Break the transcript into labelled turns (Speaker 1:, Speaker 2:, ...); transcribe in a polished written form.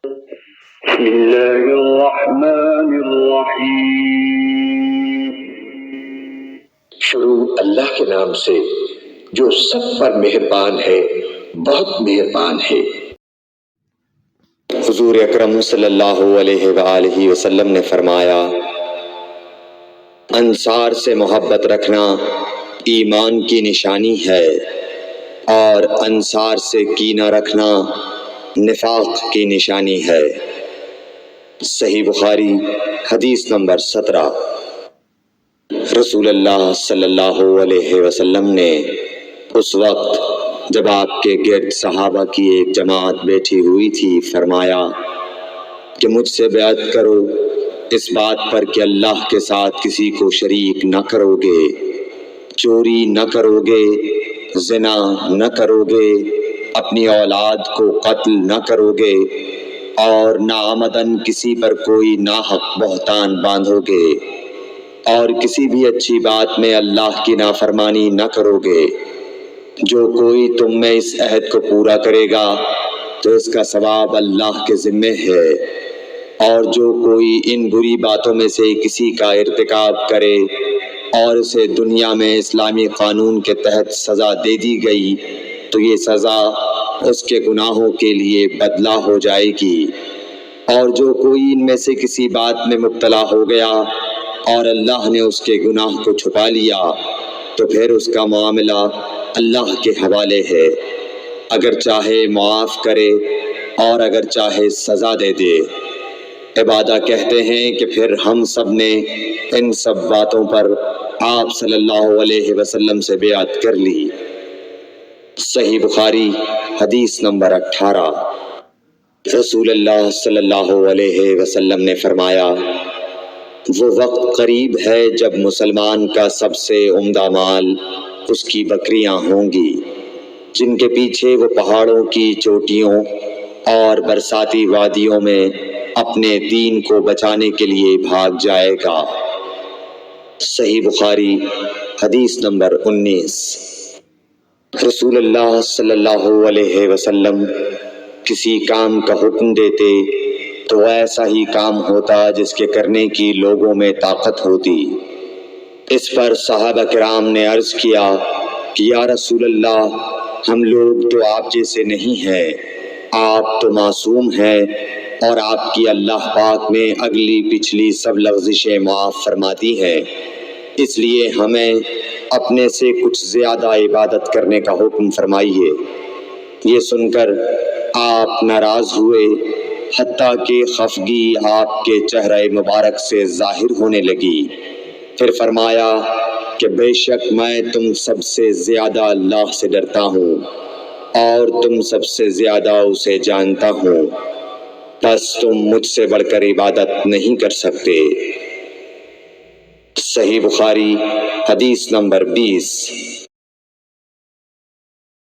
Speaker 1: بسم اللہ الرحمن الرحیم۔
Speaker 2: شروع اللہ کے نام سے جو سب پر مہربان ہے، بہت مہربان ہے۔ حضور اکرم صلی اللہ علیہ وآلہ وسلم نے فرمایا، انصار سے محبت رکھنا ایمان کی نشانی ہے، اور انصار سے کینہ رکھنا نفاق کی نشانی ہے۔ صحیح بخاری حدیث نمبر 17۔ رسول اللہ صلی اللہ علیہ وسلم نے اس وقت جب آپ کے گرد صحابہ کی ایک جماعت بیٹھی ہوئی تھی فرمایا کہ مجھ سے بیعت کرو اس بات پر کہ اللہ کے ساتھ کسی کو شریک نہ کرو گے، چوری نہ کرو گے، زنا نہ کرو گے، اپنی اولاد کو قتل نہ کرو گے، اور ناعمدن کسی پر کوئی ناحق بہتان باندھو گے، اور کسی بھی اچھی بات میں اللہ کی نافرمانی نہ کرو گے۔ جو کوئی تم میں اس عہد کو پورا کرے گا تو اس کا ثواب اللہ کے ذمے ہے، اور جو کوئی ان بری باتوں میں سے کسی کا ارتکاب کرے اور اسے دنیا میں اسلامی قانون کے تحت سزا دے دی گئی تو یہ سزا اس کے گناہوں کے لیے بدلہ ہو جائے گی، اور جو کوئی ان میں سے کسی بات میں مبتلا ہو گیا اور اللہ نے اس کے گناہ کو چھپا لیا تو پھر اس کا معاملہ اللہ کے حوالے ہے، اگر چاہے معاف کرے اور اگر چاہے سزا دے دے۔ عبادہ کہتے ہیں کہ پھر ہم سب نے ان سب باتوں پر آپ صلی اللہ علیہ وسلم سے بیعت کر لی۔ صحیح بخاری حدیث نمبر 18۔ رسول اللہ صلی اللہ علیہ وسلم نے فرمایا، وہ وقت قریب ہے جب مسلمان کا سب سے عمدہ مال اس کی بکریاں ہوں گی، جن کے پیچھے وہ پہاڑوں کی چوٹیوں اور برساتی وادیوں میں اپنے دین کو بچانے کے لیے بھاگ جائے گا۔ صحیح بخاری حدیث نمبر 19۔ رسول اللہ صلی اللہ علیہ وسلم کسی کام کا حکم دیتے تو ایسا ہی کام ہوتا جس کے کرنے کی لوگوں میں طاقت ہوتی۔ اس پر صحابہ کرام نے عرض کیا کہ یا رسول اللہ، ہم لوگ تو آپ جیسے نہیں ہیں، آپ تو معصوم ہیں اور آپ کی اللہ پاک میں اگلی پچھلی سب لغزشیں معاف فرماتی ہیں، اس لیے ہمیں اپنے سے کچھ زیادہ عبادت کرنے کا حکم فرمائیے۔ یہ سن کر آپ ناراض ہوئے، حتیٰ کہ خفگی آپ کے چہرہ مبارک سے ظاہر ہونے لگی۔ پھر فرمایا کہ بے شک میں تم سب سے زیادہ اللہ سے ڈرتا ہوں اور تم سب سے زیادہ اسے جانتا ہوں، بس تم مجھ سے بڑھ کر عبادت نہیں کر سکتے۔ صحیح بخاری حدیث نمبر 20۔